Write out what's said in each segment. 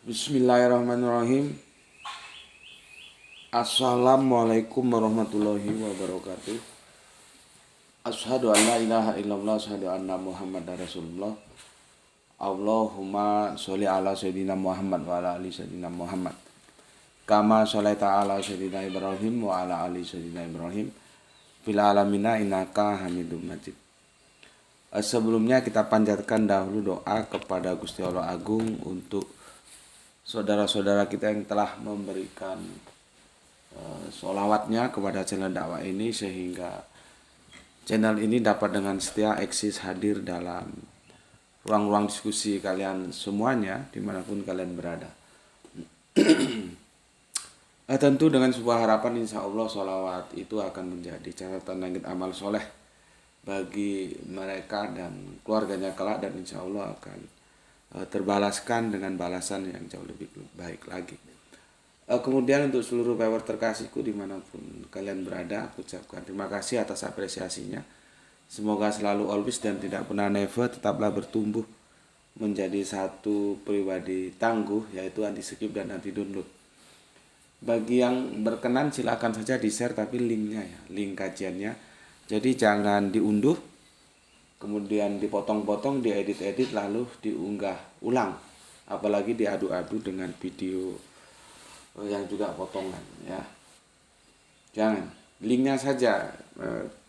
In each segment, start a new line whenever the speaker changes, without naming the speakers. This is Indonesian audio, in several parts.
Bismillahirrahmanirrahim. Assalamualaikum warahmatullahi wabarakatuh. Asyhadu an la ilaha illallah, asyhadu anna Muhammadar Rasulullah. Allahumma sholli ala sayyidina Muhammad wa ala ali sayyidina Muhammad. Kama sholaita ala sayyidina Ibrahim wa ala ali sayyidina Ibrahim fil alamina innaka Hamidum Majid. Sebelumnya kita panjatkan dahulu doa kepada Gusti Allah Agung untuk saudara-saudara kita yang telah memberikan sholawatnya kepada channel dakwah ini, sehingga channel ini dapat dengan setia eksis hadir dalam ruang-ruang diskusi kalian semuanya dimanapun kalian berada. Tentu dengan sebuah harapan, insya Allah sholawat itu akan menjadi catatan langit amal soleh bagi mereka dan keluarganya kelak, dan insya Allah akan terbalaskan dengan balasan yang jauh lebih baik lagi. Kemudian untuk seluruh viewer terkasihku dimanapun kalian berada, aku ucapkan terima kasih atas apresiasinya. Semoga selalu always dan tidak pernah never tetaplah bertumbuh menjadi satu pribadi tangguh, yaitu anti skip dan anti download. Bagi yang berkenan silakan saja di share, tapi linknya ya, link kajiannya. Jadi jangan diunduh, kemudian dipotong-potong, diedit-edit, lalu diunggah ulang. Apalagi diadu-adu dengan video yang juga potongan ya. Jangan, linknya saja.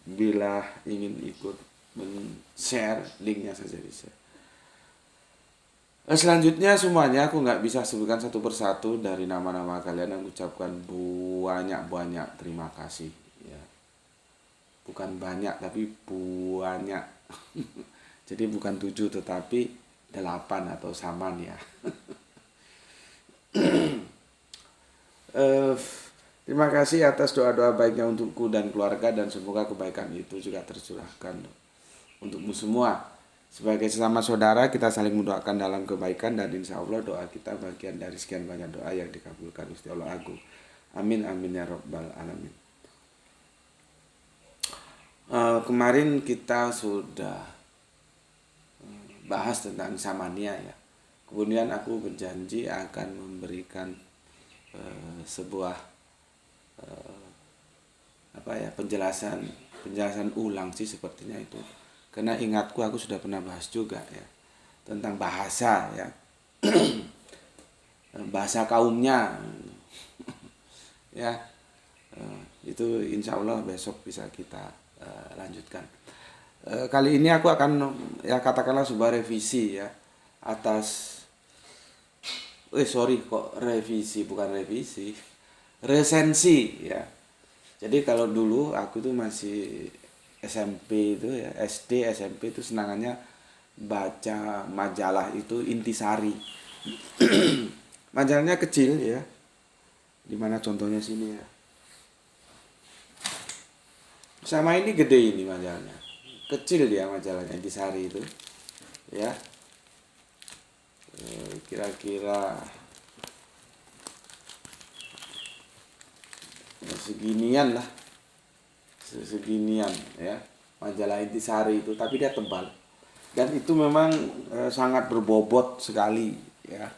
Bila ingin ikut men-share, linknya saja di-share. Selanjutnya semuanya aku nggak bisa sebutkan satu persatu dari nama-nama kalian, yang ucapkan banyak-banyak terima kasih ya. Bukan banyak tapi banyak. Jadi bukan 7 tetapi 8 atau saman ya. Terima kasih atas doa-doa baiknya untukku dan keluarga, dan semoga kebaikan itu juga tercurahkan untukmu semua. Sebagai sesama saudara, kita saling mendoakan dalam kebaikan, dan insya Allah doa kita bagian dari sekian banyak doa yang dikabulkan Gusti Allah Agung. Amin amin ya rabbal alamin. Kemarin kita sudah bahas tentang samania ya. Kemudian aku berjanji akan memberikan sebuah penjelasan ulang sih sepertinya itu. Karena ingatku aku sudah pernah bahas juga ya tentang bahasa ya. Bahasa kaumnya ya. Itu insya Allah besok bisa kita lanjutkan. Kali ini aku akan ya katakanlah sebuah revisi ya atas resensi ya. Jadi kalau dulu aku tuh masih SMP itu ya, SD SMP itu senangannya baca majalah itu Intisari. Majalahnya kecil ya. Dimana contohnya sini ya. Sama ini gede ini majalahnya. Kecil dia majalahnya Intisari itu. Ya. Kira-kira seginian lah, seginian ya majalah Intisari itu, tapi dia tebal dan itu memang sangat berbobot sekali ya.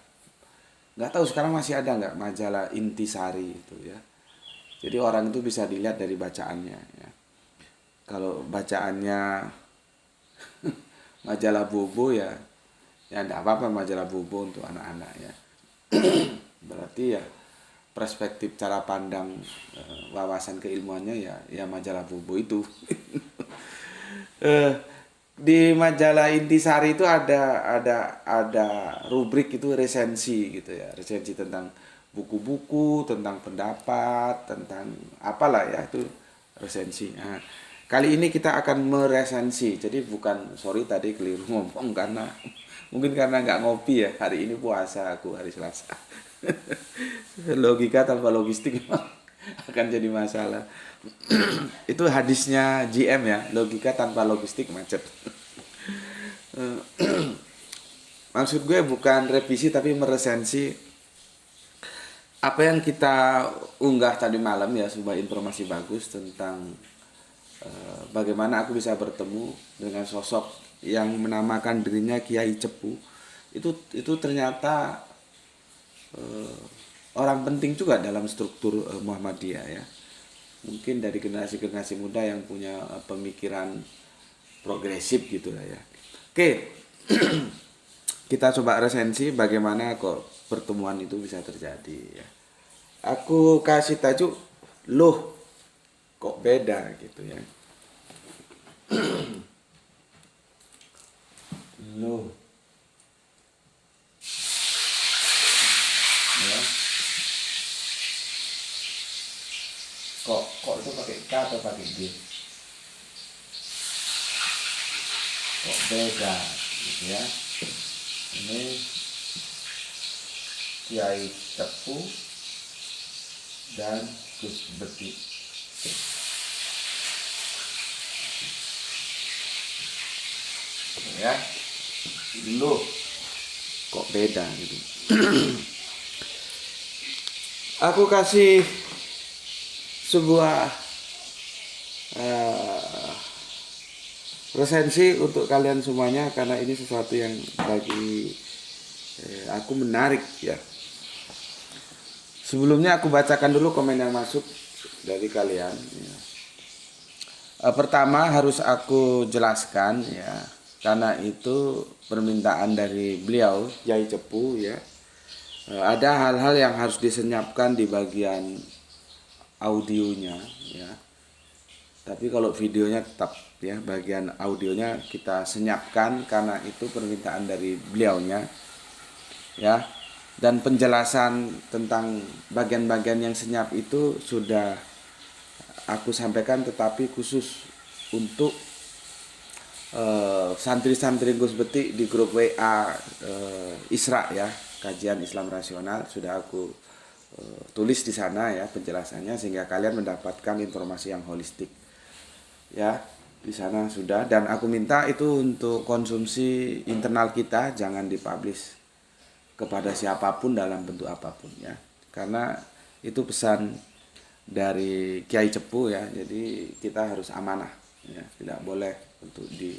Nggak tahu sekarang masih ada nggak majalah Intisari itu ya. Jadi orang itu bisa dilihat dari bacaannya ya. Kalau bacaannya majalah bobo ya enggak apa-apa, majalah bobo untuk anak-anak ya. Berarti ya perspektif cara pandang wawasan keilmuannya ya majalah bobo itu. Di majalah Intisari itu ada rubrik itu resensi gitu ya, resensi tentang buku-buku, tentang pendapat, tentang apalah ya, itu resensi. Nah, kali ini kita akan meresensi. Jadi tadi keliru ngomong karena mungkin karena nggak ngopi ya, hari ini puasa aku, hari Selasa. Logika tanpa logistik akan jadi masalah. Itu hadisnya GM ya, logika tanpa logistik macet. Maksud gue bukan revisi tapi meresensi apa yang kita unggah tadi malam ya, sebuah informasi bagus tentang bagaimana aku bisa bertemu dengan sosok yang menamakan dirinya Kiai Cepu. Itu ternyata orang penting juga dalam struktur Muhammadiyah ya. Mungkin dari generasi-generasi muda yang punya pemikiran progresif gitu lah ya. Oke, kita coba resensi bagaimana kok pertemuan itu bisa terjadi ya. Aku kasih tajuk, loh kok beda gitu ya. Loh ya. Kok itu pakai K atau pakai G? Kok beda gitu ya. Ini Kiai Cepu dan Gus Beti. Ya, loh kok beda gitu. Aku kasih sebuah resensi untuk kalian semuanya karena ini sesuatu yang bagi aku menarik ya. Sebelumnya aku bacakan dulu komen yang masuk dari kalian ya. Pertama harus aku jelaskan ya, karena itu permintaan dari beliau Yai Cepu ya. Ada hal-hal yang harus disenyapkan di bagian audionya ya. Tapi kalau videonya tetap ya, bagian audionya kita senyapkan karena itu permintaan dari beliaunya ya. Dan penjelasan tentang bagian-bagian yang senyap itu sudah aku sampaikan, tetapi khusus untuk santri-santri Gus Beti di grup WA Isra ya, kajian Islam rasional, sudah aku tulis di sana ya penjelasannya, sehingga kalian mendapatkan informasi yang holistik ya di sana sudah. Dan aku minta itu untuk konsumsi internal kita, jangan dipublish kepada siapapun dalam bentuk apapun ya, karena itu pesan dari Kiai Cepu ya. Jadi kita harus amanah ya, tidak boleh untuk di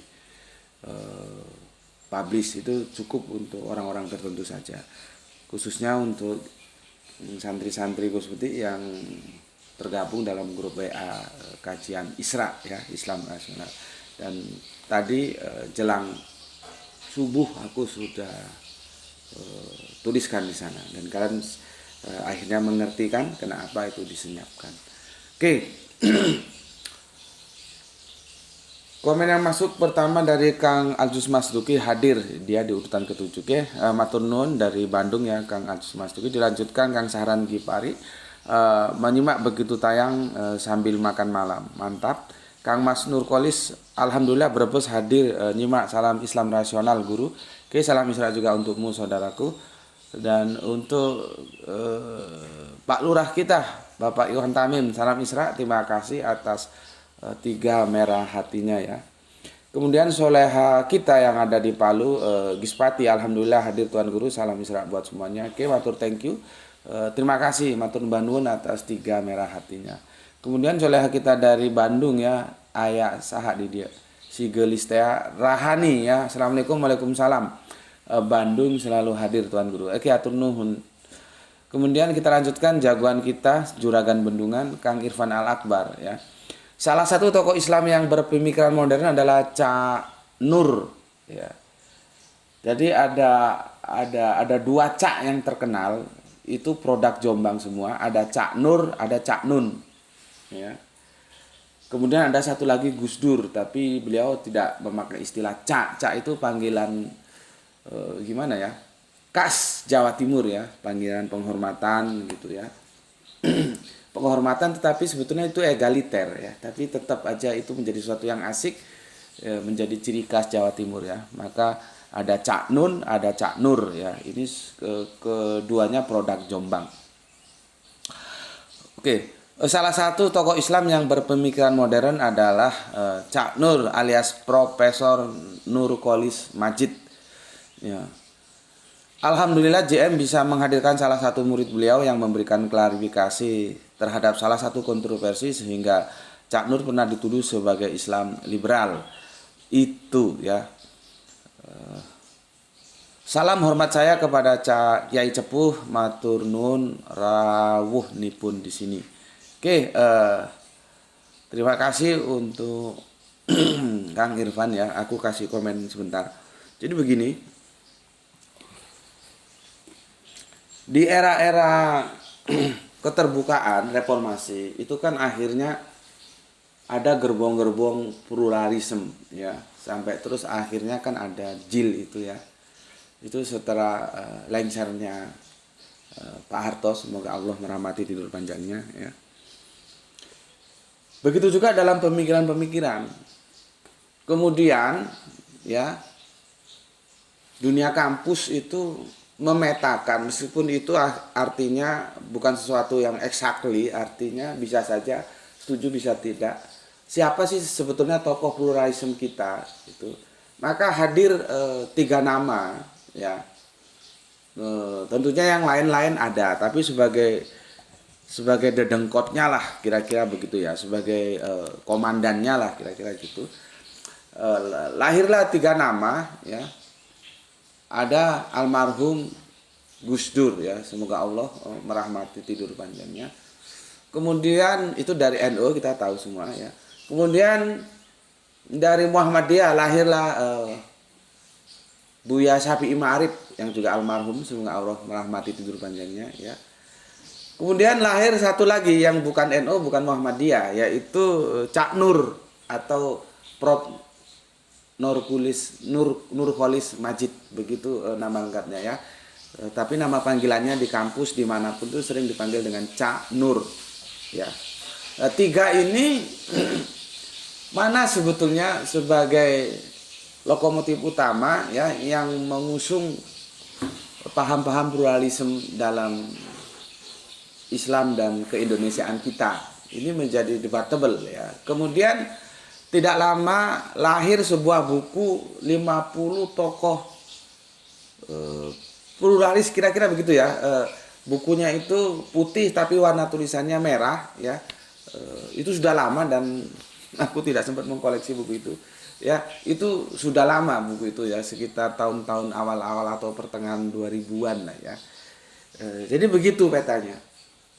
publish, itu cukup untuk orang-orang tertentu saja, khususnya untuk santri-santri Gus Beti yang tergabung dalam grup WA kajian Isra ya, Islam rasional. Dan tadi jelang subuh aku sudah tuliskan di sana, dan kalian akhirnya mengerti kan kenapa itu disenyapkan. Oke. Komen yang masuk pertama dari Kang Aljus Masduki, hadir dia di urutan ke-7 ya. Matur nuwun dari Bandung ya Kang Aljus Masduki. Dilanjutkan Kang Sahran Gipari, menyimak begitu tayang sambil makan malam, mantap. Kang Mas Nurkolis, alhamdulillah Brebes hadir nyimak, salam Islam rasional guru. Oke, salam Isra juga untukmu saudaraku. Dan untuk Pak Lurah kita Bapak Iwan Tamim, salam Isra, terima kasih atas 3 merah hatinya ya. Kemudian soleha kita yang ada di Palu, Gispati, alhamdulillah hadir Tuan Guru, salam Isra buat semuanya. Oke, matur thank you, terima kasih matur banun atas 3 merah hatinya. Kemudian soleha kita dari Bandung ya, Ayah saha di dia, si Gelistea Rahani ya, assalamualaikum, waalaikumsalam. Bandung selalu hadir Tuan Guru. Oke, atur nuhun. Kemudian kita lanjutkan jagoan kita Juragan Bendungan, Kang Irfan Al Akbar ya. Salah satu tokoh Islam yang berpemikiran modern adalah Cak Nur ya. Jadi ada 2 Cak yang terkenal, itu produk Jombang semua, ada Cak Nur, ada Cak Nun ya. Kemudian ada satu lagi Gus Dur, tapi beliau tidak memakai istilah Cak. Cak itu panggilan gimana ya, khas Jawa Timur ya, panggilan penghormatan gitu ya. Penghormatan, tetapi sebetulnya itu egaliter ya, tapi tetap aja itu menjadi sesuatu yang asik, menjadi ciri khas Jawa Timur ya. Maka ada Cak Nun, ada Cak Nur ya, ini keduanya produk Jombang. Oke, salah satu tokoh Islam yang berpemikiran modern adalah Cak Nur alias Profesor Nurkolis Majid ya. Alhamdulillah JM bisa menghadirkan salah satu murid beliau yang memberikan klarifikasi terhadap salah satu kontroversi, sehingga Cak Nur pernah dituduh sebagai Islam liberal. Itu ya. Salam hormat saya kepada Kiai Cepuh, matur nun rawuh nipun di sini. Oke, terima kasih untuk Kang Irfan ya. Aku kasih komen sebentar. Jadi begini, di era-era keterbukaan reformasi itu kan akhirnya ada gerbong-gerbong pluralisme ya, sampai terus akhirnya kan ada JIL itu ya. Itu setelah lengsernya Pak Harto, semoga Allah merahmati tidur panjangnya ya. Begitu juga dalam pemikiran-pemikiran. Kemudian ya, dunia kampus itu memetakan, meskipun itu artinya bukan sesuatu yang exactly, artinya bisa saja setuju bisa tidak. Siapa sih sebetulnya tokoh pluralisme kita itu? Maka hadir 3 nama ya. Tentunya yang lain-lain ada, tapi sebagai dedengkotnya lah kira-kira begitu ya, sebagai komandannya lah kira-kira gitu. Lahirlah 3 nama ya. Ada almarhum Gus Dur ya, semoga Allah merahmati tidur panjangnya. Kemudian itu dari NU kita tahu semua ya. Kemudian dari Muhammadiyah lahirlah Buya Syafi'i Ma'arif yang juga almarhum, semoga Allah merahmati tidur panjangnya ya. Kemudian lahir satu lagi yang bukan NU, bukan Muhammadiyah, yaitu Cak Nur atau Prof Nurholis Majid, begitu nama lengkapnya ya. Tapi nama panggilannya di kampus dimanapun itu sering dipanggil dengan Cak Nur ya. 3 ini mana sebetulnya sebagai lokomotif utama ya yang mengusung paham-paham pluralisme dalam Islam dan keindonesiaan kita. Ini menjadi debatable ya. Kemudian tidak lama lahir sebuah buku 50 tokoh pluralis, kira-kira begitu ya. Bukunya itu putih tapi warna tulisannya merah ya. Itu sudah lama dan aku tidak sempat mengkoleksi buku itu. Ya, itu sudah lama buku itu ya, sekitar tahun-tahun awal-awal atau pertengahan 2000-an lah ya. Jadi begitu petanya.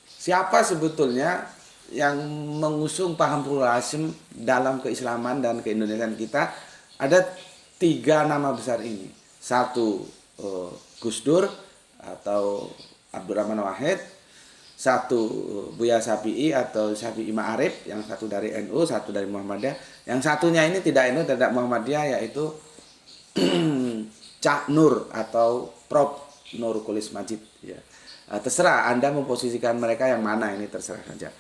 Siapa sebetulnya yang mengusung paham pluralisme dalam keislaman dan keindonesiaan kita? Ada 3 nama besar ini. 1 Gus Dur atau Abdurrahman Wahid, 1 Buya Syafi'i atau Syafi'i Ma'arif, yang 1 dari NU, 1 dari Muhammadiyah. Yang satunya ini tidak NU, tidak Muhammadiyah, yaitu Cak Nur atau Prof Nurholis Majid ya. Terserah Anda memposisikan mereka yang mana, ini terserah saja.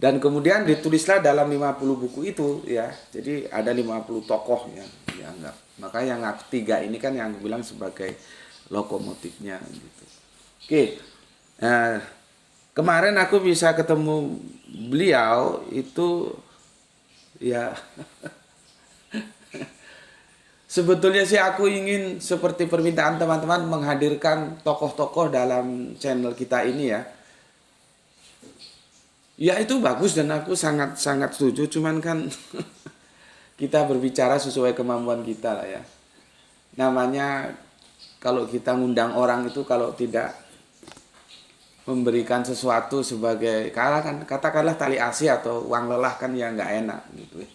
Dan kemudian ditulislah dalam 50 buku itu ya. Jadi ada 50 tokoh ya dianggap. Maka yang 3 ini kan yang aku bilang sebagai lokomotifnya gitu. Oke. Nah, kemarin aku bisa ketemu beliau itu ya. Sebetulnya sih aku ingin seperti permintaan teman-teman menghadirkan tokoh-tokoh dalam channel kita ini ya. Ya itu bagus dan aku sangat setuju, cuman kan kita berbicara sesuai kemampuan kita lah ya. Namanya kalau kita ngundang orang itu kalau tidak memberikan sesuatu sebagai katakanlah tali asi atau uang lelah kan ya nggak enak gitu ya.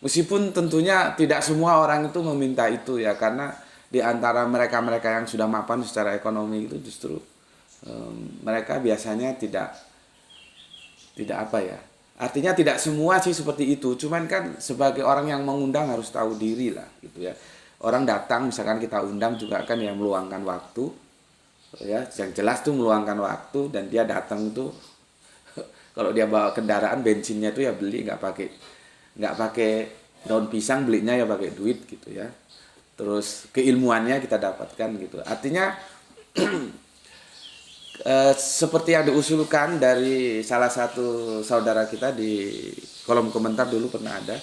Meskipun tentunya tidak semua orang itu meminta itu ya, karena di antara mereka-mereka yang sudah mapan secara ekonomi itu justru mereka biasanya tidak apa ya. Artinya tidak semua sih seperti itu, cuman kan sebagai orang yang mengundang harus tahu diri lah gitu ya. Orang datang misalkan kita undang juga kan yang meluangkan waktu ya, yang jelas tuh meluangkan waktu, dan dia datang itu kalau dia bawa kendaraan bensinnya itu ya beli, nggak pakai daun pisang, belinya ya pakai duit gitu ya. Terus keilmuannya kita dapatkan gitu. Artinya seperti yang diusulkan dari salah satu saudara kita di kolom komentar dulu pernah ada,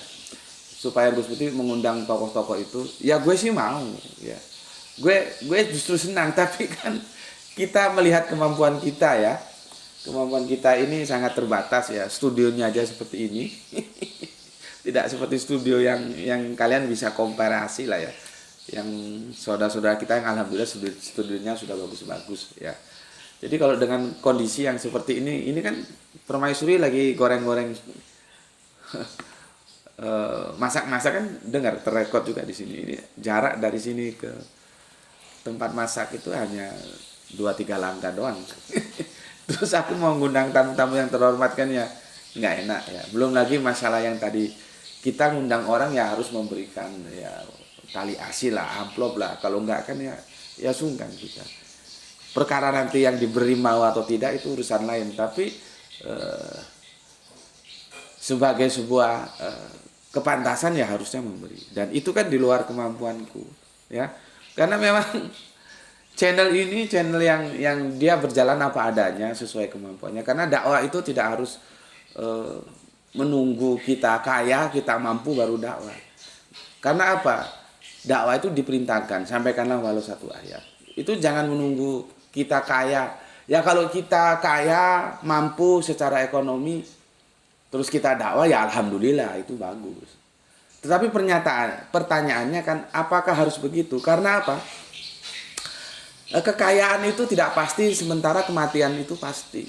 supaya Gus Putih mengundang tokoh-tokoh itu, ya gue sih mau ya. Gue justru senang, tapi kan kita melihat kemampuan kita ya. Kemampuan kita ini sangat terbatas ya. Studionya aja seperti ini. Tidak seperti studio yang kalian bisa komparasi lah ya. yang saudara-saudara kita yang alhamdulillah studionya sudah bagus-bagus ya. Jadi kalau dengan kondisi yang seperti ini kan permaisuri lagi goreng-goreng masak-masak kan dengar terrekod juga di sini. Ini jarak dari sini ke tempat masak itu hanya 2-3 langkah doang. Terus aku mau ngundang tamu-tamu yang terhormat kan ya nggak enak ya. Belum lagi masalah yang tadi kita ngundang orang ya harus memberikan ya tali asi lah, amplop lah. Kalau enggak kan ya sungkan kita. Perkara nanti yang diberi mau atau tidak itu urusan lain. Tapi sebagai sebuah kepantasan ya harusnya memberi. Dan itu kan di luar kemampuanku ya. Karena memang channel ini channel yang dia berjalan apa adanya sesuai kemampuannya. Karena dakwah itu tidak harus menunggu kita kaya, kita mampu baru dakwah. Karena apa? Dakwah itu diperintahkan, sampaikanlah walau satu ayat. Itu jangan menunggu kita kaya. Ya kalau kita kaya, mampu secara ekonomi, terus kita dakwah ya alhamdulillah itu bagus. Tetapi pertanyaannya kan apakah harus begitu? Karena apa? Kekayaan itu tidak pasti, sementara kematian itu pasti.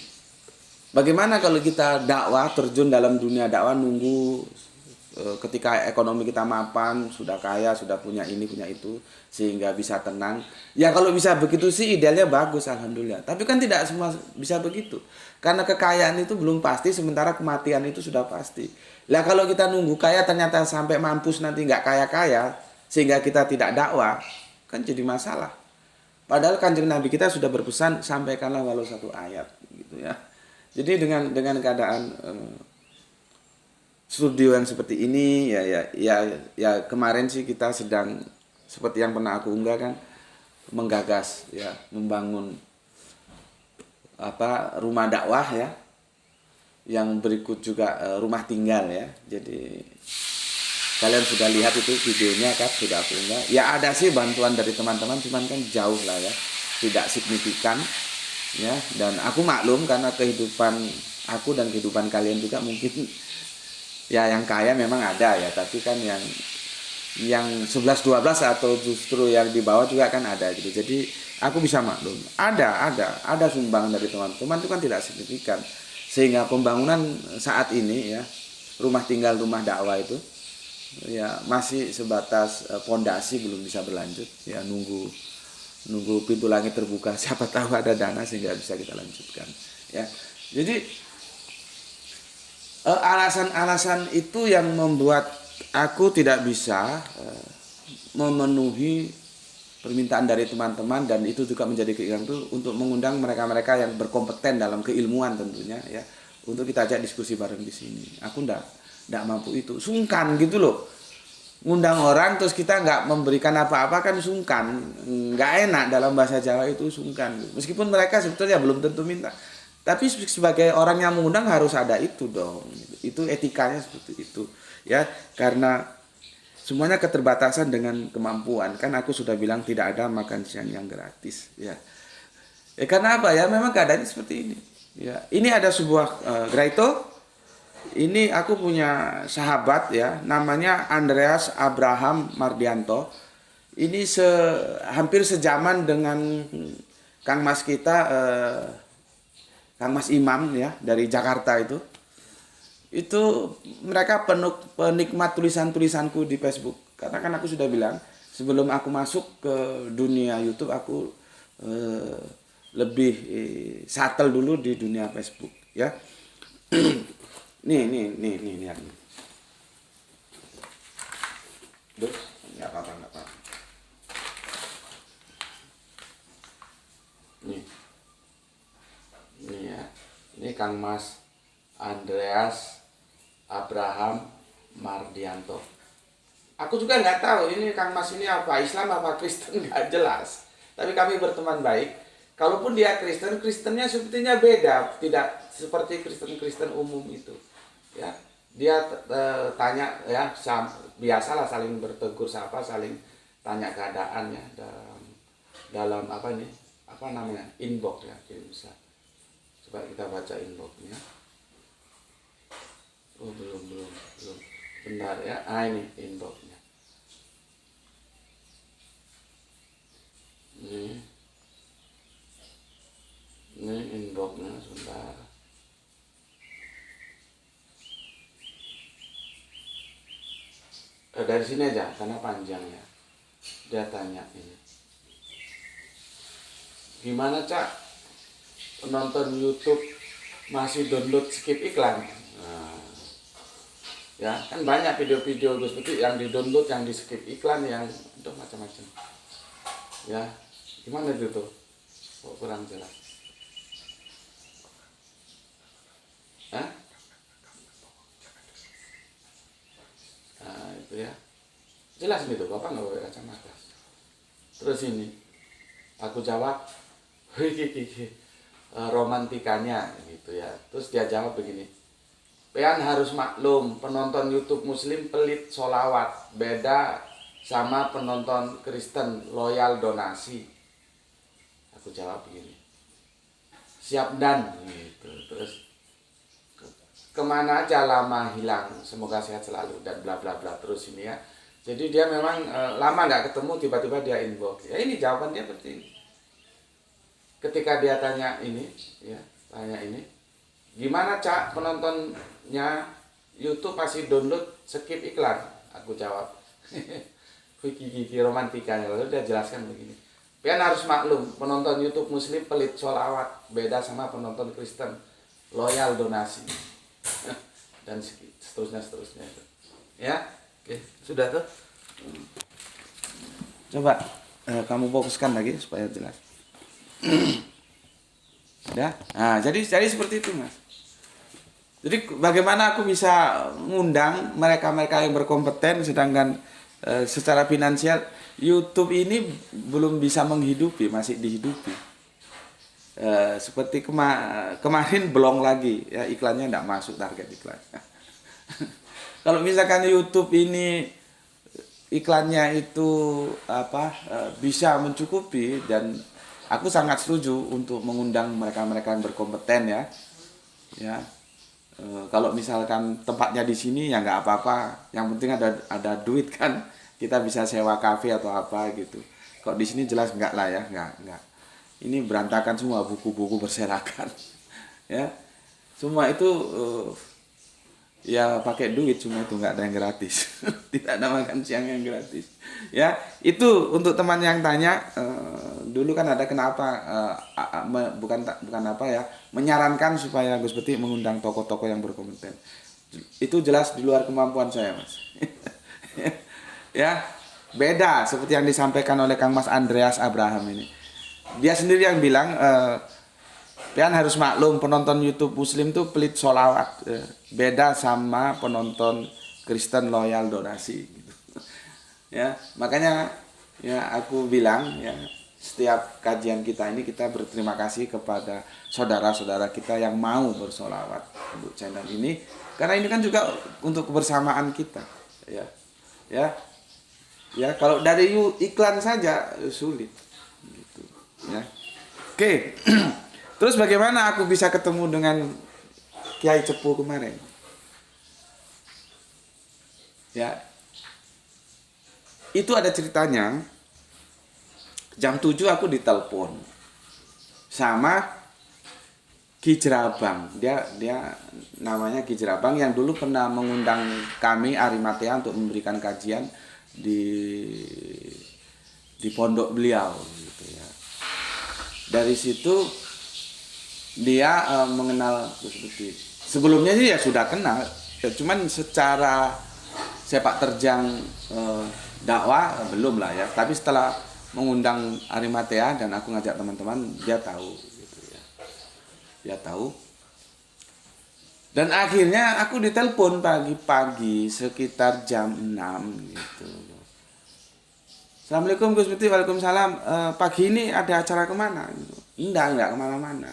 Bagaimana kalau kita dakwah, terjun dalam dunia dakwah, nunggu ketika ekonomi kita mapan, sudah kaya, sudah punya ini, punya itu, sehingga bisa tenang. Ya kalau bisa begitu sih idealnya bagus, alhamdulillah. Tapi kan tidak semua bisa begitu. Karena kekayaan itu belum pasti, sementara kematian itu sudah pasti. Lah kalau kita nunggu kaya ternyata sampai mampus nanti nggak kaya-kaya, sehingga kita tidak dakwah, kan jadi masalah. Padahal Kanjeng Nabi kita sudah berpesan, sampaikanlah walau satu ayat, gitu ya. Jadi dengan keadaan studio yang seperti ini ya kemarin sih kita sedang seperti yang pernah aku unggah kan, menggagas ya, membangun rumah dakwah ya, yang berikut juga rumah tinggal ya. Jadi kalian sudah lihat itu videonya kan, sudah aku unggah ya. Ada sih bantuan dari teman-teman, cuman kan jauh lah ya, tidak signifikan ya. Dan aku maklum karena kehidupan aku dan kehidupan kalian juga mungkin ya yang kaya memang ada ya, tapi kan yang 11-12 atau justru yang di bawah juga kan ada gitu. Jadi aku bisa maklum. Ada sumbangan dari teman-teman, itu kan tidak signifikan. Sehingga pembangunan saat ini ya, rumah tinggal, rumah dakwah itu ya masih sebatas pondasi, belum bisa berlanjut ya, nunggu pintu langit terbuka, siapa tahu ada dana sehingga bisa kita lanjutkan ya. Jadi alasan-alasan itu yang membuat aku tidak bisa memenuhi permintaan dari teman-teman, dan itu juga menjadi keinginan itu untuk mengundang mereka-mereka yang berkompeten dalam keilmuan tentunya ya, untuk kita ajak diskusi bareng di sini. Aku ndak mampu itu, sungkan gitu loh. Ngundang orang terus kita nggak memberikan apa-apa kan sungkan, nggak enak. Dalam bahasa Jawa itu sungkan. Meskipun mereka sebetulnya belum tentu minta. Tapi sebagai orang yang mengundang harus ada itu dong. Itu etikanya seperti itu. Ya, karena semuanya keterbatasan dengan kemampuan. Kan aku sudah bilang tidak ada makan siang yang gratis, ya. Karena apa ya? Memang keadaannya seperti ini. Ya, ini ada sebuah Graito. Ini aku punya sahabat ya, namanya Andreas Abraham Mardianto. Ini hampir sejaman dengan Kang Mas kita, Kang Mas Imam ya, dari Jakarta itu. Itu mereka penikmat tulisan-tulisanku di Facebook. Karena kan aku sudah bilang, sebelum aku masuk ke dunia YouTube, aku lebih settle dulu di dunia Facebook ya. Nih, lihat nih. Duh, nggak apa-apa. Nih ya, ini Kang Mas Andreas Abraham Mardianto. Aku juga nggak tahu ini Kang Mas ini apa, Islam apa Kristen, nggak jelas. Tapi kami berteman baik. Kalaupun dia Kristen, Kristennya sepertinya beda, tidak seperti Kristen umum itu. Ya, dia tanya ya, biasalah saling bertegur sapa, saling tanya keadaan ya, dalam apa namanya, inbox ya, bisa. Coba kita baca inboxnya. Oh belum, benar ya. Ini inboxnya. dari sini aja karena panjang ya. Dia tanya ini, gimana Cak penonton YouTube masih download skip iklan? Nah, ya kan banyak video-video Gus Putih yang di download, yang di skip iklan, yang itu macam-macam. Ya, gimana itu tuh? Kok kurang jelas? Hah? Nah, itu ya. Jelas gitu, Bapak nggak pakai kacamata. Terus ini, aku jawab, romantikanya gitu ya. Terus dia jawab begini, Pean harus maklum, penonton YouTube Muslim pelit sholawat, beda sama penonton Kristen loyal donasi. Aku jawab begini, siap dan gitu. Terus kemana aja lama hilang, semoga sehat selalu dan bla bla bla terus ini ya. Jadi dia memang lama nggak ketemu, tiba-tiba dia inbox. Ya ini jawaban dia seperti ini. Ketika dia tanya ini, ya tanya ini, gimana Cak penontonnya YouTube pasti download skip iklan? Aku jawab, Wiki romantikanya. Lalu dia jelaskan begini, Pian harus maklum, penonton YouTube Muslim pelit sholawat, beda sama penonton Kristen loyal donasi. Dan seterusnya. Ya, oke, sudah tuh. Coba kamu fokuskan lagi supaya jelas. Ya, nah, jadi seperti itu Mas. Jadi bagaimana aku bisa ngundang mereka-mereka yang berkompeten, sedangkan secara finansial YouTube ini belum bisa menghidupi, masih dihidupi. Seperti kemarin belum lagi ya, iklannya tidak masuk target iklan. Kalau misalkan YouTube ini iklannya itu bisa mencukupi, dan aku sangat setuju untuk mengundang mereka-mereka yang berkompeten ya. Kalau misalkan tempatnya di sini ya nggak apa-apa, yang penting ada duit kan, kita bisa sewa kafe atau apa gitu. Kok di sini jelas nggak lah ya, nggak. Ini berantakan semua, buku-buku berserakan, ya. Semua itu ya pakai duit, semua itu nggak ada yang gratis. Tidak ada makan siang yang gratis. Ya, itu untuk teman yang tanya dulu kan ada kenapa bukan apa ya, menyarankan supaya Gus Peti mengundang tokoh-tokoh yang berkompeten. Itu jelas di luar kemampuan saya, Mas. Ya, beda seperti yang disampaikan oleh Kang Mas Andreas Abraham ini. Dia sendiri yang bilang, Pian harus maklum, penonton YouTube Muslim tuh pelit sholawat, beda sama penonton Kristen loyal donasi gitu. Ya, makanya ya aku bilang ya, setiap kajian kita ini kita berterima kasih kepada saudara-saudara kita yang mau bersolawat untuk channel ini, karena ini kan juga untuk kebersamaan kita. Ya kalau dari iklan saja sulit gitu ya. Oke. Terus bagaimana aku bisa ketemu dengan Kiai Cepu kemarin? Ya, itu ada ceritanya. Jam 7 aku ditelepon sama Ki Jerabang. Dia namanya Ki Jerabang yang dulu pernah mengundang kami Arimatea untuk memberikan kajian di pondok beliau gitu ya. Dari situ dia mengenal Gus Putih. Sebelumnya sih ya sudah kenal, ya, cuman secara sepak terjang dakwah belum lah ya. Tapi setelah mengundang Arimatea dan aku ngajak teman-teman, dia tahu gitu ya. Dia tahu. Dan akhirnya aku ditelepon pagi-pagi sekitar jam 6 gitu. Assalamualaikum Gus Putih, waalaikumsalam. Pagi ini ada acara kemana? Enggak kemana-mana.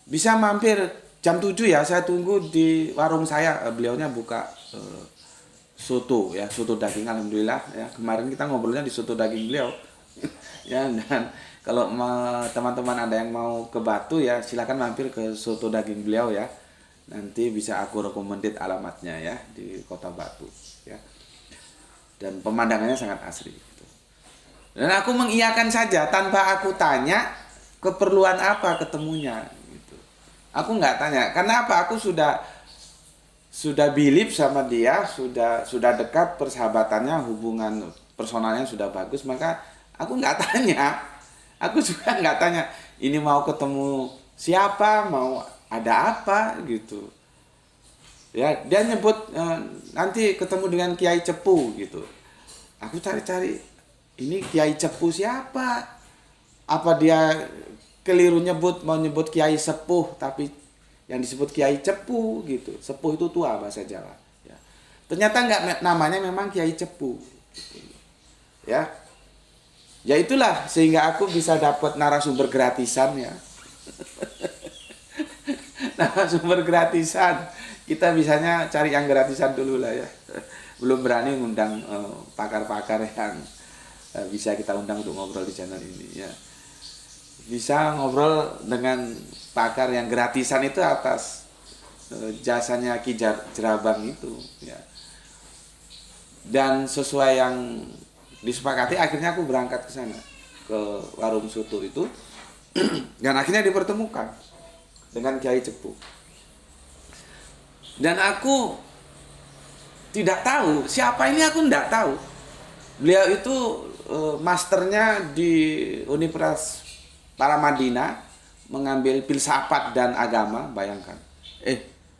Bisa mampir jam 7 ya, saya tunggu di warung saya. Beliaunya buka soto ya, soto daging, alhamdulillah ya. Kemarin kita ngobrolnya di soto daging beliau. Ya, dan kalau teman-teman ada yang mau ke Batu ya, silakan mampir ke soto daging beliau ya. Nanti bisa aku recommended alamatnya ya, di Kota Batu ya. Dan pemandangannya sangat asri gitu. Dan aku mengiyakan saja tanpa aku tanya keperluan apa ketemunya gitu. Aku nggak tanya, karena apa? Aku sudah sudah bilip sama dia, sudah dekat persahabatannya, hubungan personalnya sudah bagus, maka aku nggak tanya. Aku juga nggak tanya, ini mau ketemu siapa, mau ada apa gitu. Ya, dia nyebut nanti ketemu dengan Kiai Cepu gitu. Aku cari-cari, ini Kiai Cepu siapa? Apa dia keliru mau nyebut Kiai Sepuh, tapi yang disebut Kiai Cepu gitu. Sepuh itu tua bahasa Jawa. Ya. Ternyata nggak, namanya memang Kiai Cepu. Gitu. Ya, ya itulah sehingga aku bisa dapat narasumber gratisan ya. Narasumber gratisan. Kita bisanya cari yang gratisan dulu lah ya. Belum berani ngundang pakar-pakar yang bisa kita undang untuk ngobrol di channel ini ya. Bisa ngobrol dengan pakar yang gratisan itu atas jasanya Ki Jerabang itu ya. Dan sesuai yang disepakati, akhirnya aku berangkat ke sana, ke warung soto itu. Dan akhirnya dipertemukan dengan Kiai Cepu. Dan aku tidak tahu siapa ini, aku tidak tahu. Beliau itu masternya di Universitas Paramadina, mengambil filsafat dan agama, bayangkan.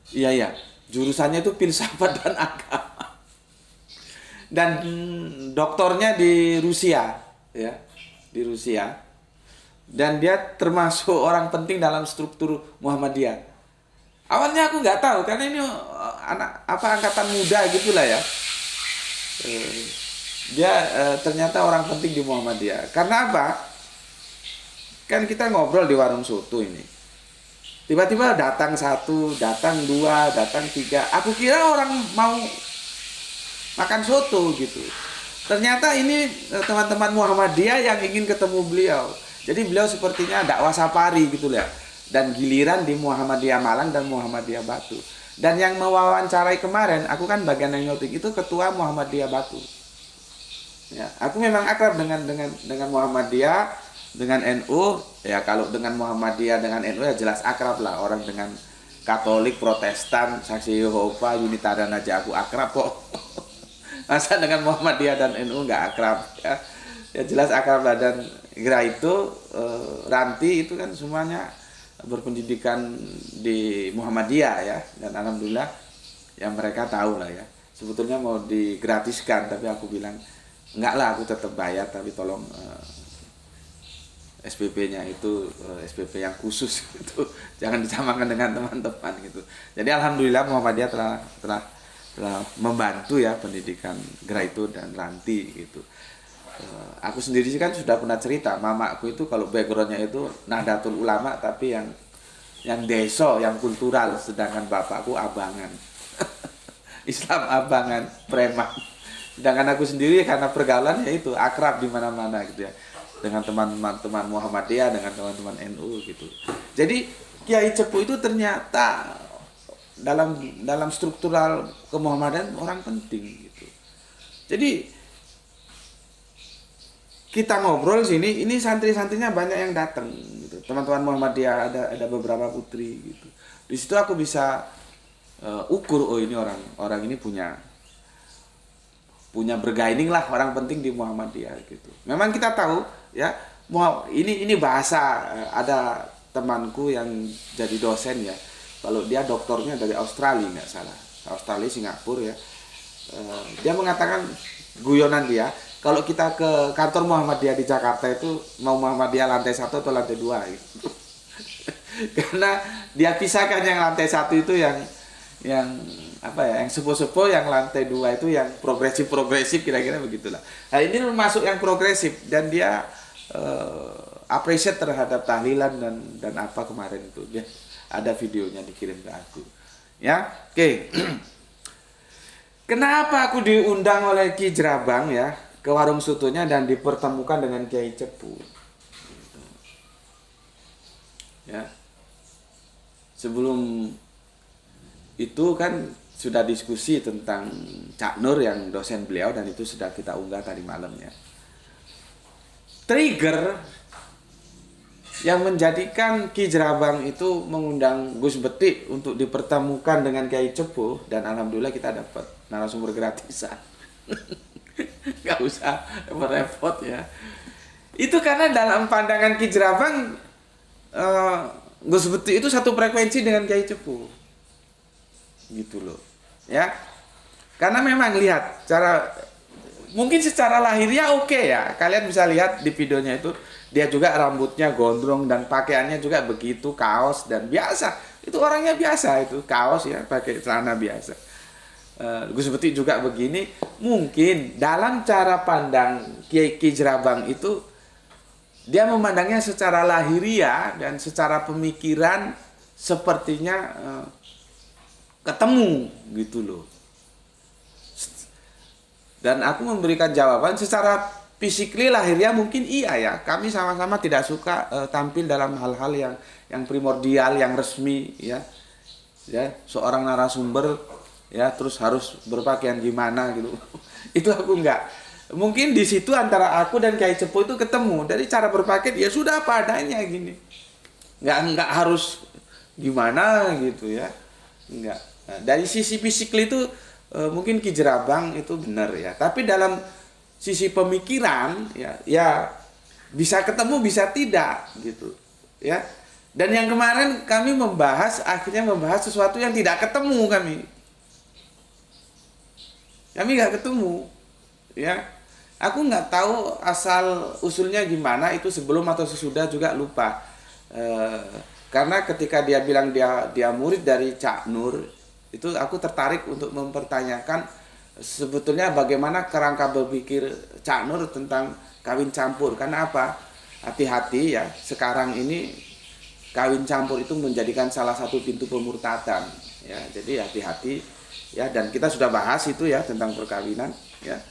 Iya, jurusannya itu filsafat dan agama. Dan doktornya di Rusia, ya, di Rusia. Dan dia termasuk orang penting dalam struktur Muhammadiyah. Awalnya aku nggak tahu karena ini angkatan muda gitulah ya. Dia ternyata orang penting di Muhammadiyah. Karena apa? Kan kita ngobrol di warung soto ini. Tiba-tiba datang satu, datang dua, datang tiga. Aku kira orang mau makan soto gitu. Ternyata ini teman-teman Muhammadiyah yang ingin ketemu beliau. Jadi beliau sepertinya dakwah safari gitu ya. Dan giliran di Muhammadiyah Malang dan Muhammadiyah Batu. Dan yang mewawancarai kemarin, aku kan bagian yang nyoting, itu ketua Muhammadiyah Batu. Ya, aku memang akrab dengan Muhammadiyah, dengan NU. Ya kalau dengan Muhammadiyah dengan NU ya jelas akrab lah. Orang dengan Katolik, Protestan, Saksi Yehova, Unitarian aja aku akrab kok. Masa dengan Muhammadiyah dan NU nggak akrab ya? Ya jelas akrab lah. Dan kira itu Ranti itu kan semuanya berpendidikan di Muhammadiyah ya, dan alhamdulillah ya mereka tahu lah ya. Sebetulnya mau digratiskan tapi aku bilang enggak lah, aku tetap bayar, tapi tolong SPP-nya itu SPP yang khusus gitu, jangan disamakan dengan teman-teman gitu. Jadi alhamdulillah Muhammadiyah telah membantu ya pendidikan Graito dan Ranti gitu. Aku sendiri sih kan sudah pernah cerita, mamaku itu kalau backgroundnya itu Nahdlatul Ulama tapi yang deso, yang kultural, sedangkan bapakku abangan. Islam abangan, preman. Sedangkan aku sendiri karena pergaulan ya itu akrab di mana-mana gitu ya, dengan teman-teman Muhammadiyah, dengan teman-teman NU gitu. Jadi Kiai Cepu itu ternyata dalam struktural kemuhammadiyaan orang penting gitu. Jadi kita ngobrol sini, ini santri-santrinya banyak yang datang gitu. Teman-teman Muhammadiyah ada beberapa putri gitu. Di situ aku bisa ukur, oh ini orang ini punya bergaining lah, orang penting di Muhammadiyah gitu. Memang kita tahu ya, ini bahasa ada temanku yang jadi dosen ya. Kalau dia doktornya dari Australia nggak salah, Australia Singapura ya. Dia mengatakan guyonan dia, kalau kita ke kantor Muhammadiyah di Jakarta itu mau Muhammadiyah lantai 1 atau lantai 2 gitu. Karena dia pisahkan yang lantai 1 itu yang apa ya, yang sepuh-sepuh, yang lantai 2 itu yang progresif kira-kira begitulah. Nah, ini masuk yang progresif dan dia appreciate terhadap tahlilan dan apa kemarin itu. Dia ada videonya dikirim ke aku. Ya, oke. Kenapa aku diundang oleh Ki Jerabang ya ke warung sotonya dan dipertemukan dengan Kiai Cepu? Ya. Sebelum itu kan sudah diskusi tentang Cak Nur yang dosen beliau, dan itu sudah kita unggah tadi malam ya. Trigger yang menjadikan Ki Jerabang itu mengundang Gus Betik untuk dipertemukan dengan Kiai Cepu, dan alhamdulillah kita dapat narasumber gratisan. Gak usah repot ya. Itu karena dalam pandangan Ki Jerabang, Gus Betik itu satu frekuensi dengan Kiai Cepu, gitu loh ya. Karena memang lihat mungkin secara lahiriah oke ya, kalian bisa lihat di videonya itu, dia juga rambutnya gondrong dan pakaiannya juga begitu, kaos dan biasa, itu orangnya biasa, itu kaos ya, pakai celana biasa. Gus Betik juga begini. Mungkin dalam cara pandang Ki Jerabang itu, dia memandangnya secara lahiriah dan secara pemikiran sepertinya ketemu gitu loh. Dan aku memberikan jawaban secara physically lahiriah mungkin iya ya. Kami sama-sama tidak suka tampil dalam hal-hal yang primordial, yang resmi ya. Ya, seorang narasumber ya terus harus berpakaian gimana gitu. Itu aku enggak. Mungkin di situ antara aku dan Kiai Cepu itu ketemu. Dari cara berpakaian ya sudah apa adanya gini. Enggak harus gimana gitu ya. Enggak. Nah, dari sisi physically itu mungkin Ki Jerabang itu benar ya. Tapi dalam sisi pemikiran ya bisa ketemu bisa tidak gitu ya. Dan yang kemarin kami akhirnya membahas sesuatu yang tidak ketemu kami nggak ketemu ya. Aku nggak tahu asal usulnya gimana, itu sebelum atau sesudah juga lupa. Karena ketika dia bilang dia murid dari Cak Nur, itu aku tertarik untuk mempertanyakan sebetulnya bagaimana kerangka berpikir Cak Nur tentang kawin campur. Karena apa? Hati-hati ya, sekarang ini kawin campur itu menjadikan salah satu pintu pemurtadan ya. Jadi hati-hati ya, dan kita sudah bahas itu ya tentang perkawinan ya.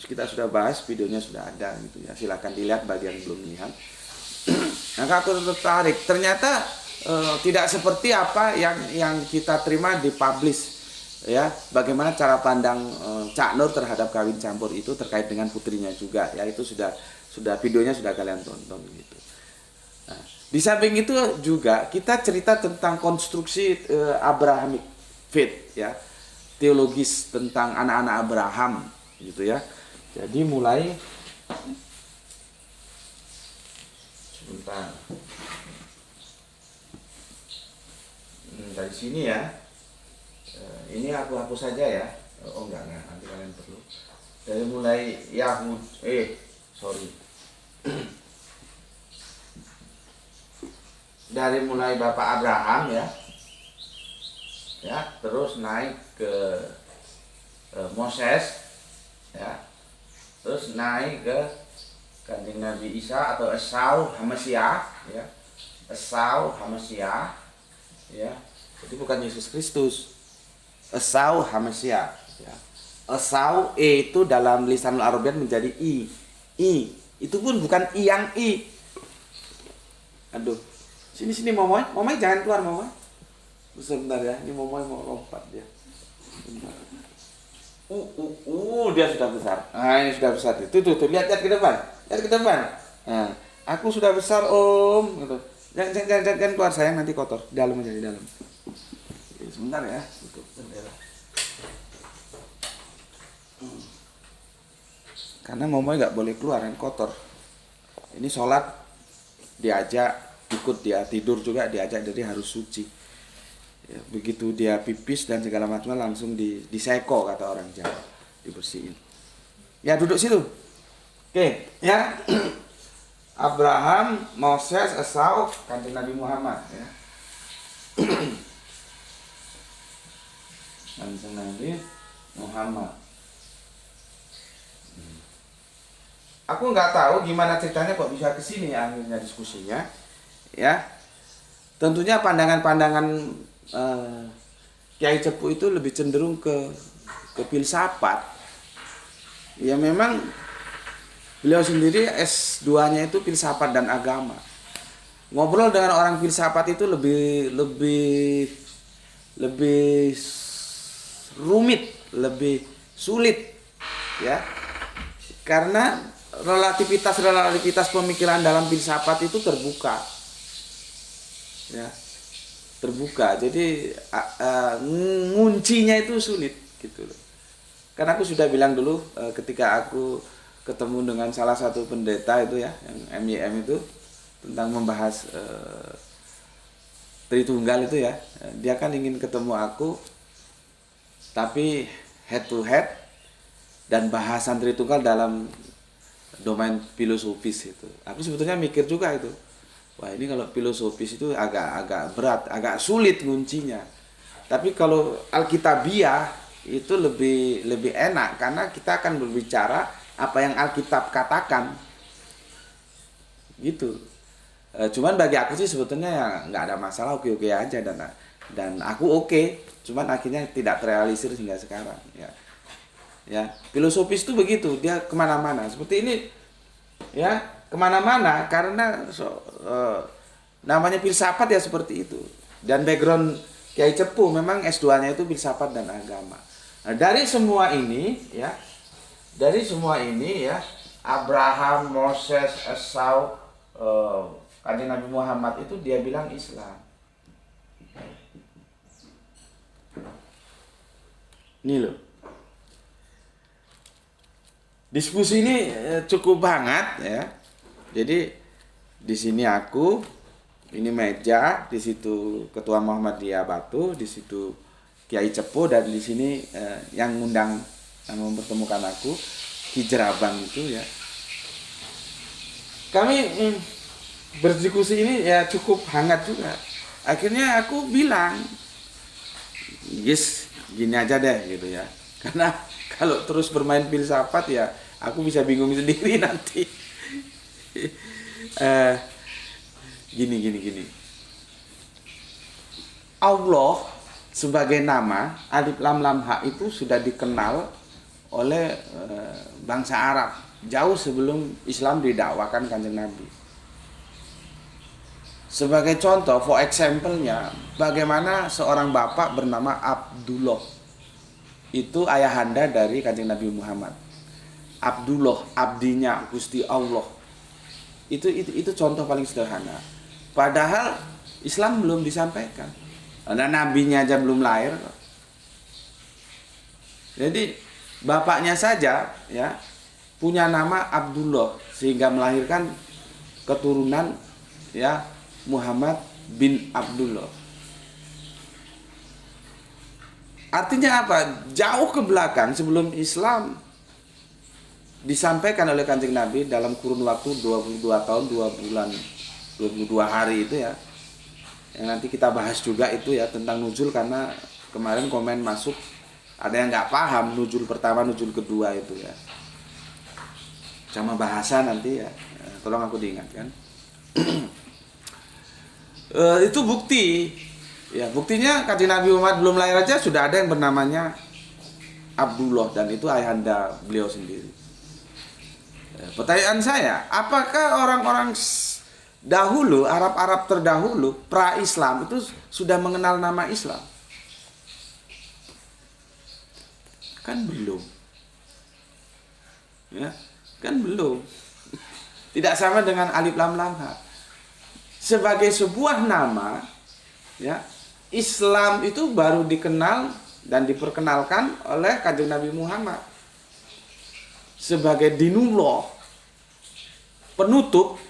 Kita sudah bahas, videonya sudah ada gitu ya. Silakan dilihat bagi yang belum lihat. Maka aku tertarik. Ternyata tidak seperti apa yang kita terima di publish ya. Bagaimana cara pandang Cak Nur terhadap kawin campur itu terkait dengan putrinya juga ya. Itu sudah videonya sudah kalian tonton gitu. Nah, di samping itu juga kita cerita tentang konstruksi Abrahamic faith ya, teologis tentang anak-anak Abraham gitu ya. Jadi mulai sebentar dari sini ya. Ini aku hapus saja ya. Oh enggak, nanti kalian perlu. Dari mulai dari mulai Bapak Abraham ya, terus naik ke Moses ya, terus naik ke Kanjeng Nabi Isa atau Esau Hamasiah ya, Esau Hamasiah ya. Jadi bukan Yesus Kristus, Esau Hamasiah ya. Esau itu dalam lisanul Arabian menjadi i, itu pun bukan i yang i. Aduh, sini Momoy jangan keluar Momoy. Sebentar ya, ini Momoy mau lompat dia. Bentar. Dia sudah besar. Nah, ini sudah besar. Tuh, lihat ke depan. Lihat ke depan. Nah, aku sudah besar Om. Gitu. Jangan keluar sayang, nanti kotor. Dalam aja di dalam. Sebentar ya, tutup jendela. Karena Momoy nggak boleh keluar, kan kotor. Ini sholat diajak, ikut dia tidur juga diajak, jadi harus suci. Ya, begitu dia pipis dan segala macam langsung diseko kata orang Jawa, dibersihin. Ya duduk situ. Oke, ya. Abraham, Moses, Esau, Kanjeng Nabi Muhammad ya. Kanjeng Nabi Muhammad. Aku nggak tahu gimana ceritanya kok bisa kesini ya akhirnya diskusinya ya. Tentunya pandangan-pandangan Kiai Cepu itu lebih cenderung ke filsafat. Ya memang beliau sendiri S2-nya itu filsafat dan agama. Ngobrol dengan orang filsafat itu lebih rumit, lebih sulit ya. Karena relativitas pemikiran dalam filsafat itu terbuka, ya, terbuka. Jadi nguncinya itu sulit gitu loh. Karena aku sudah bilang dulu ketika aku ketemu dengan salah satu pendeta itu ya, yang MYM itu, tentang membahas Tritunggal itu ya, dia kan ingin ketemu aku tapi head to head dan bahasan Tritunggal dalam domain filosofis itu. Aku sebetulnya mikir juga itu, wah ini kalau filosofis itu agak berat, agak sulit kuncinya. Tapi kalau Alkitabiah itu lebih enak karena kita akan berbicara apa yang Alkitab katakan, gitu. Cuman bagi aku sih sebetulnya ya nggak ada masalah, oke aja, dan aku oke. Cuman akhirnya tidak terrealisir hingga sekarang, ya filosofis itu begitu, dia kemana-mana seperti ini, ya kemana-mana karena namanya filsafat ya seperti itu. Dan background Kiai Cepu memang S2-nya itu filsafat dan agama. Nah, dari semua ini ya Abraham, Moses, Esau, Kanjeng Nabi Muhammad itu dia bilang Islam. Ini loh. Diskusi ini cukup hangat ya. Jadi di sini aku, ini meja, di situ Ketua Muhammadiyah Batu, di situ Kiai Cepu, dan di sini yang ngundang, yang mempertemukan aku Ki Jerabang itu ya. Kami berdiskusi ini ya cukup hangat juga. Akhirnya aku bilang, yes, gini aja deh gitu ya. Karena kalau terus bermain filsafat ya aku bisa bingung sendiri nanti. Gini. Allah sebagai nama Alif Lam Lam Ha itu sudah dikenal oleh bangsa Arab jauh sebelum Islam didakwakan Kanjeng Nabi. Sebagai contoh, for example-nya, bagaimana seorang bapak bernama Abdullah. Itu ayahanda dari Kanjeng Nabi Muhammad. Abdullah, abdinya Gusti Allah. Itu contoh paling sederhana. Padahal Islam belum disampaikan. Karena nabinya aja belum lahir. Jadi bapaknya saja ya punya nama Abdullah sehingga melahirkan keturunan ya Muhammad bin Abdullah. Artinya apa? Jauh ke belakang sebelum Islam disampaikan oleh Kanjeng Nabi dalam kurun waktu 22 tahun 2 bulan 22 hari itu ya. Yang nanti kita bahas juga itu ya tentang nuzul, karena kemarin komen masuk ada yang nggak paham nuzul pertama, nuzul kedua itu ya. Sama bahasa nanti ya, tolong aku diingatkan. Itu bukti ya, buktinya Kanjeng Nabi Muhammad belum lahir aja sudah ada yang bernamanya Abdullah, dan itu ayahanda beliau sendiri. Pertanyaan saya, apakah orang-orang dahulu, Arab-Arab terdahulu pra-Islam itu sudah mengenal nama Islam? Kan belum, ya kan belum. Tidak sama dengan Alif Lam Lam Ha. Sebagai sebuah nama, ya, Islam itu baru dikenal dan diperkenalkan oleh Kanjeng Nabi Muhammad sebagai dinullah, penutup,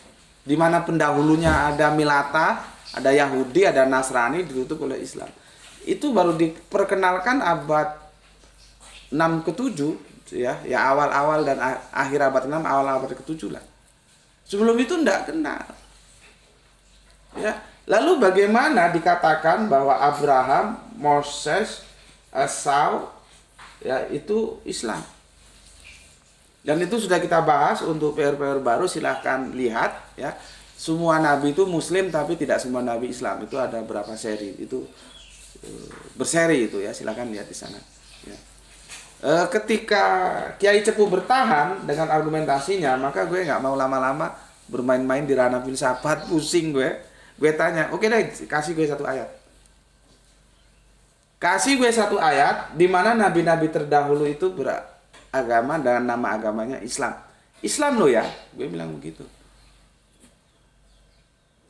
di mana pendahulunya ada Milata, ada Yahudi, ada Nasrani, ditutup oleh Islam. Itu baru diperkenalkan abad 6 ke-7 ya awal-awal dan akhir abad 6, awal abad ke-7 lah. Sebelum itu enggak kenal. Ya, lalu bagaimana dikatakan bahwa Abraham, Moses, Esau ya itu Islam? Dan itu sudah kita bahas. Untuk PR-PR baru silahkan lihat ya. Semua nabi itu muslim tapi tidak semua nabi Islam. Itu ada berapa seri, itu berseri itu ya, silahkan lihat di sana ya. Ketika Kiai Cepu bertahan dengan argumentasinya, maka gue nggak mau lama-lama bermain-main di ranah filsafat, pusing gue. Gue tanya, oke deh, kasih gue satu ayat. Kasih gue satu ayat di mana nabi-nabi terdahulu itu beragama dengan nama agamanya Islam. Islam lo ya, gue bilang begitu.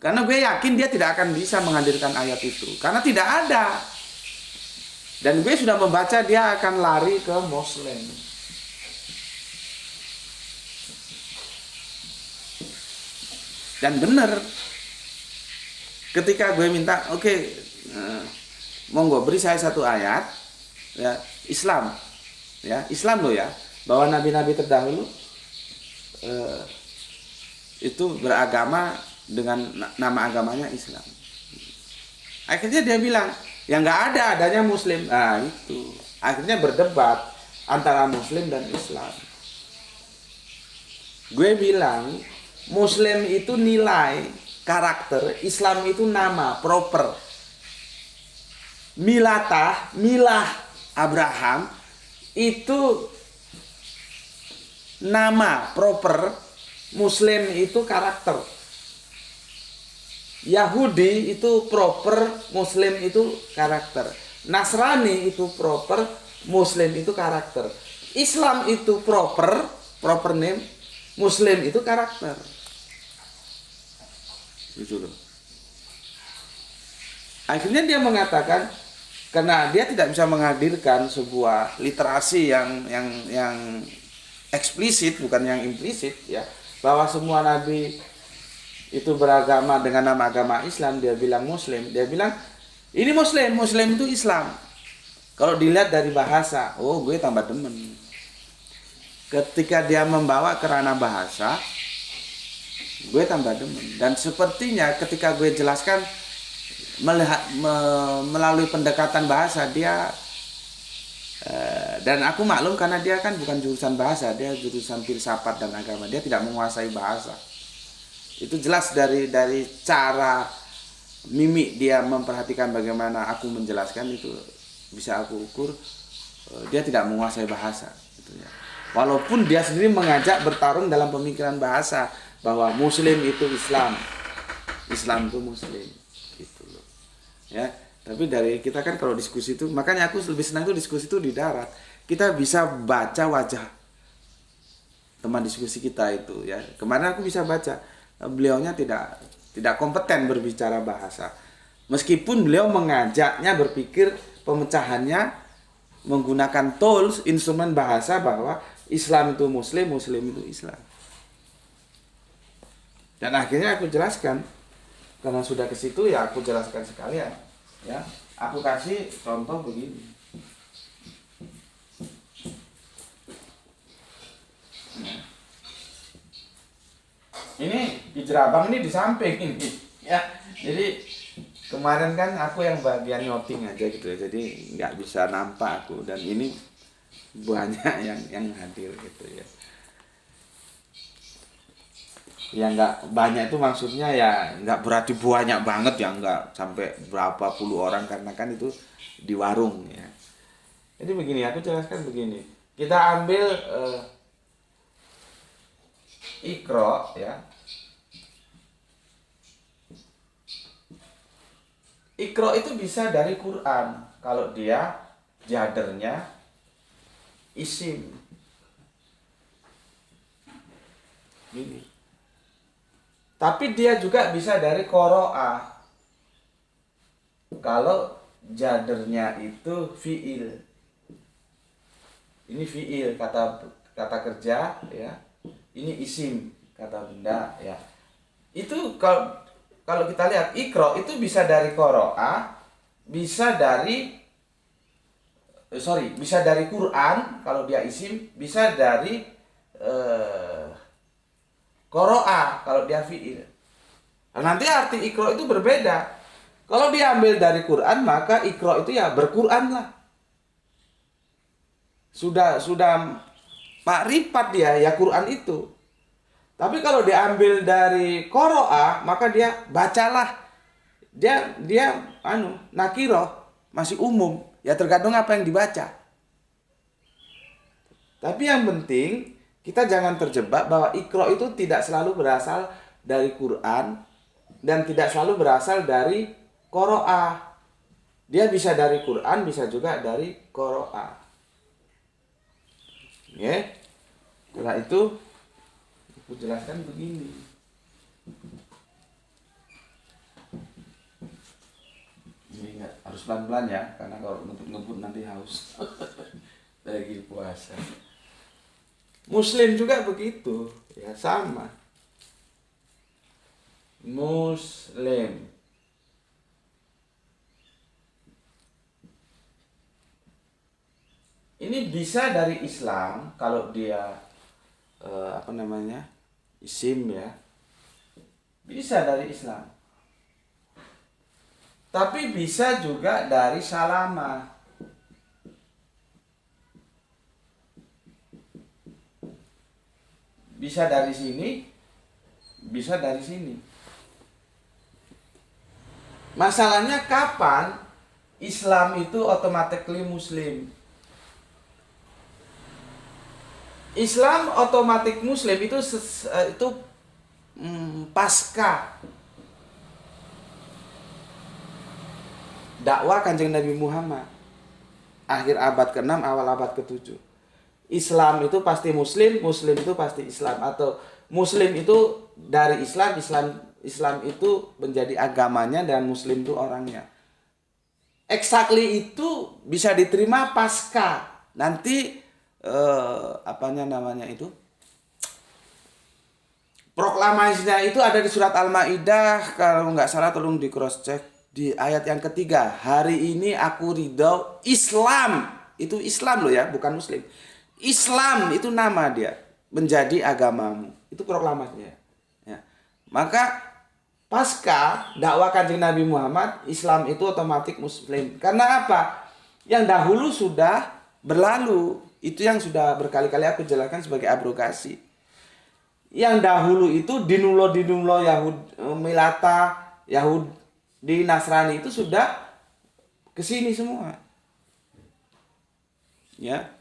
Karena gue yakin dia tidak akan bisa menghadirkan ayat itu, karena tidak ada. Dan gue sudah membaca dia akan lari ke Muslim. Dan benar, ketika gue minta, oke, monggo beri saya satu ayat, ya Islam, ya Islam lo ya, bahwa nabi-nabi terdahulu itu beragama dengan nama agamanya Islam. Akhirnya dia bilang, ya nggak ada, adanya Muslim. Nah itu, akhirnya berdebat antara Muslim dan Islam. Gue bilang, Muslim itu nilai, karakter, Islam itu nama, proper. Milah Abraham itu nama, proper. Muslim itu karakter. Yahudi itu proper, Muslim itu karakter. Nasrani itu proper, Muslim itu karakter. Islam itu proper name, Muslim itu karakter. Gitu loh. Akhirnya dia mengatakan, karena dia tidak bisa menghadirkan sebuah literasi yang eksplisit, bukan yang implisit, ya, bahwa semua nabi itu beragama dengan nama agama Islam. Dia bilang Muslim, dia bilang ini Muslim itu Islam. Kalau dilihat dari bahasa, oh gue tambah demen. Ketika dia membawa ke ranah bahasa, gue tambah demen. Dan sepertinya ketika gue jelaskan melalui pendekatan bahasa, dia dan aku maklum karena dia kan bukan jurusan bahasa, dia jurusan filsafat dan agama, dia tidak menguasai bahasa. Itu jelas dari cara mimik dia memperhatikan bagaimana aku menjelaskan, itu bisa aku ukur dia tidak menguasai bahasa gitu ya. Walaupun dia sendiri mengajak bertarung dalam pemikiran bahasa bahwa Muslim itu Islam, Islam itu Muslim gitu loh. Ya, tapi dari kita kan kalau diskusi itu, makanya aku lebih senang itu diskusi itu di darat. Kita bisa baca wajah teman diskusi kita itu ya. Kemarin aku bisa baca, beliaunya tidak kompeten berbicara bahasa. Meskipun beliau mengajaknya berpikir pemecahannya menggunakan tools, instrumen bahasa, bahwa Islam itu Muslim, Muslim itu Islam. Dan akhirnya aku jelaskan, karena sudah ke situ ya aku jelaskan sekalian. Ya, aku kasih contoh begini. Ini di Jerabang ini di samping ini. Ya, jadi kemarin kan aku yang bagian noting aja gitu ya, jadi nggak bisa nampak aku, dan ini banyak yang hadir gitu ya. Ya nggak banyak itu maksudnya ya nggak berarti banyak banget ya, nggak sampai berapa puluh orang, karena kan itu di warung ya. Jadi begini, aku jelaskan begini, kita ambil Iqra ya. Iqra itu bisa dari Quran kalau dia jadernya isim. Gini. Tapi dia juga bisa dari qoro'ah kalau jadernya itu fi'il. Ini fi'il, kata kerja ya. Ini isim, kata benda ya. Itu kalau kita lihat Iqra itu bisa dari qoro'ah, bisa dari Quran kalau dia isim, bisa dari qoro'ah kalau dia fi'il. Nah, nanti arti Iqra itu berbeda. Kalau diambil dari Quran, maka Iqra itu ya berquran lah. Sudah makrifat dia ya Quran itu. Tapi kalau diambil dari qoro'ah, maka dia bacalah. Dia nakiroh, masih umum. Ya tergantung apa yang dibaca. Tapi yang penting kita jangan terjebak bahwa Iqra itu tidak selalu berasal dari Quran dan tidak selalu berasal dari qoro'ah. Dia bisa dari Quran, bisa juga dari qoro'ah. Ya. Setelah itu Aku jelaskan begini. Ingat, harus pelan-pelan ya, karena kalau ngebut-ngebut nanti haus. Lagi puasa. Muslim juga begitu, ya sama. Muslim. Ini bisa dari Islam kalau dia isim ya. Bisa dari Islam. Tapi bisa juga dari salama. Bisa dari sini, bisa dari sini. Masalahnya kapan Islam itu automatically Muslim? Islam otomatis Muslim itu pasca dakwah Kanjeng Nabi Muhammad akhir abad ke-6 awal abad ke-7. Islam itu pasti Muslim, Muslim itu pasti Islam, atau Muslim itu dari Islam, Islam itu menjadi agamanya dan Muslim itu orangnya. Exactly itu bisa diterima pasca nanti proklamasinya itu ada di surat Al-Maidah, kalau nggak salah tolong di cross check di ayat yang ketiga. Hari ini aku ridho Islam, itu Islam loh ya, bukan Muslim. Islam itu nama dia, menjadi agamamu, itu proklamasinya ya. Maka pasca dakwah Kanjeng Nabi Muhammad, Islam itu otomatis Muslim. Karena apa? Yang dahulu sudah berlalu. Itu yang sudah berkali-kali aku jelaskan sebagai abrogasi. Yang dahulu itu dinulo Yahud, Milata, Yahudi, Nasrani itu sudah kesini semua. Ya.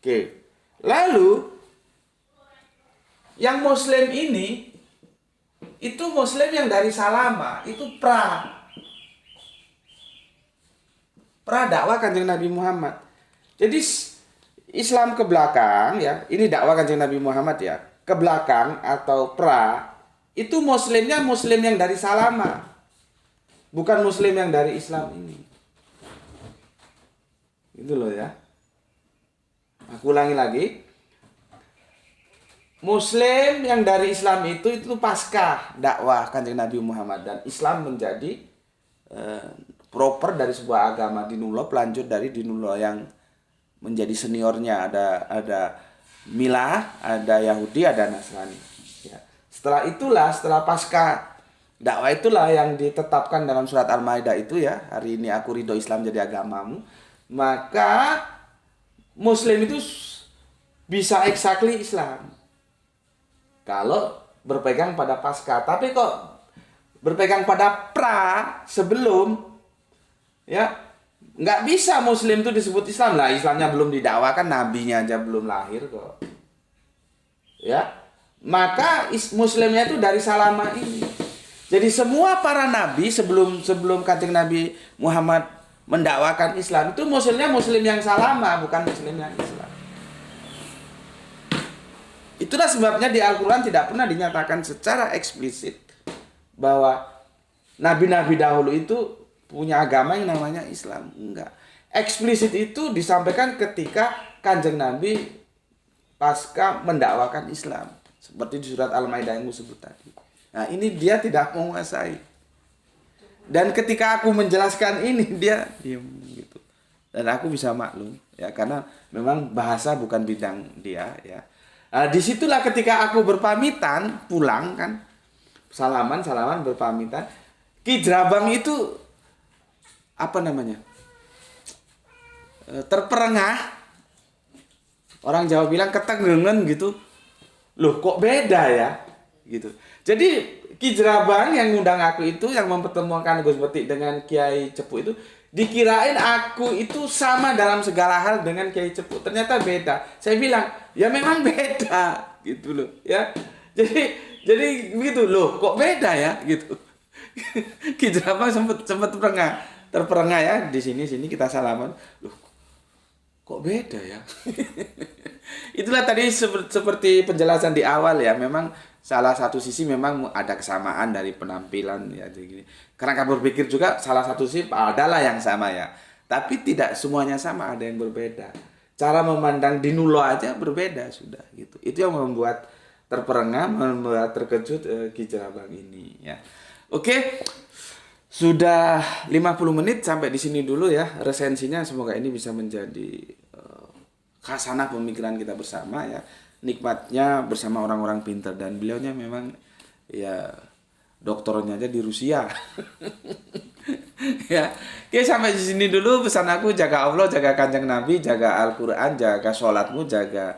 Oke. Lalu yang Muslim ini itu Muslim yang dari Salama, itu pra dakwah Kanjeng Nabi Muhammad. Jadi Islam ke belakang ya, ini dakwah Kanjeng Nabi Muhammad ya. Ke belakang atau pra itu Muslimnya Muslim yang dari Salama. Bukan Muslim yang dari Islam ini. Itu loh ya. Aku ulangi lagi. Muslim yang dari Islam itu pasca dakwah Kanjeng Nabi Muhammad, dan Islam menjadi proper dari sebuah agama, dinulo lanjut dari dinulo yang menjadi seniornya, ada Milah, ada Yahudi, ada Nasrani. Ya. Setelah pasca dakwah itulah yang ditetapkan dalam surat Al-Maidah itu ya, hari ini aku ridho Islam jadi agamamu. Maka Muslim itu bisa exactly Islam kalau berpegang pada pasca. Tapi kok berpegang pada pra sebelum, ya nggak bisa Muslim itu disebut Islam lah. Islamnya belum didakwakan, nabinya aja belum lahir kok. Ya, maka Muslimnya itu dari Salama ini. Jadi semua para nabi sebelum Kanjeng Nabi Muhammad mendakwakan Islam itu Muslimnya Muslim yang Salama, bukan Muslim yang Islam. Itulah sebabnya di Al-Quran tidak pernah dinyatakan secara eksplisit bahwa nabi-nabi dahulu itu punya agama yang namanya Islam. Enggak. Eksplisit itu disampaikan ketika Kanjeng Nabi pasca mendakwakan Islam. Seperti di surat Al-Maidah yang disebut tadi. Nah, ini dia tidak menguasai. Dan ketika aku menjelaskan ini, dia diam gitu. Dan aku bisa maklum ya, karena memang bahasa bukan bidang dia ya. Nah, disitulah ketika aku berpamitan pulang kan, salaman berpamitan, Ki Jrabang itu terperengah. Orang Jawa bilang ketenggengen gitu. Loh, kok beda ya? Gitu. Jadi Ki Jrabang yang ngundang aku itu, yang mempertemukan Gus Betik dengan Kiai Cepu itu, dikirain aku itu sama dalam segala hal dengan Kiai Cepu. Ternyata beda. Saya bilang, ya memang beda gitu loh, ya. Jadi begitu loh, kok beda ya gitu. Ki Jrabang sempat terperengah ya, di sini kita salaman. Loh, kok beda ya? Itulah tadi seperti penjelasan di awal ya. Memang salah satu sisi memang ada kesamaan dari penampilan ya. Jadi gini. Karena kamu berpikir juga salah satu sisi adalah yang sama ya. Tapi tidak semuanya sama, ada yang berbeda. Cara memandang Dinulo aja berbeda sudah gitu. Itu yang membuat terperangah, membuat terkejut Ki Jerabang ini ya. Oke. Sudah 50 menit sampai di sini dulu ya resensinya. Semoga ini bisa menjadi khasanah pemikiran kita bersama ya. Nikmatnya bersama orang-orang pintar, dan beliaunya memang ya doktornya aja di Rusia. Ya. Oke, sampai di sini dulu pesan aku. Jaga Allah, jaga Kanjeng Nabi, jaga Al-Qur'an, jaga sholatmu, jaga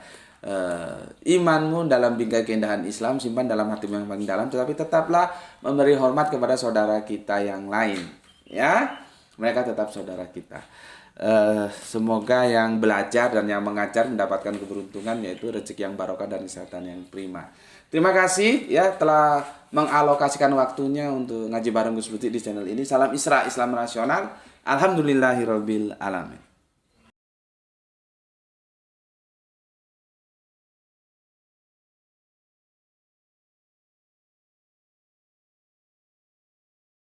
imanmu dalam bingkai keindahan Islam, simpan dalam hatimu yang paling dalam, tetapi tetaplah memberi hormat kepada saudara kita yang lain ya, mereka tetap saudara kita. Semoga yang belajar dan yang mengajar mendapatkan keberuntungan, yaitu rezeki yang barokah dan kesehatan yang prima. Terima kasih ya telah mengalokasikan waktunya untuk ngaji bareng Gus Putih di channel ini. Salam Isra, Islam rasional. Alhamdulillahirabbil alamin.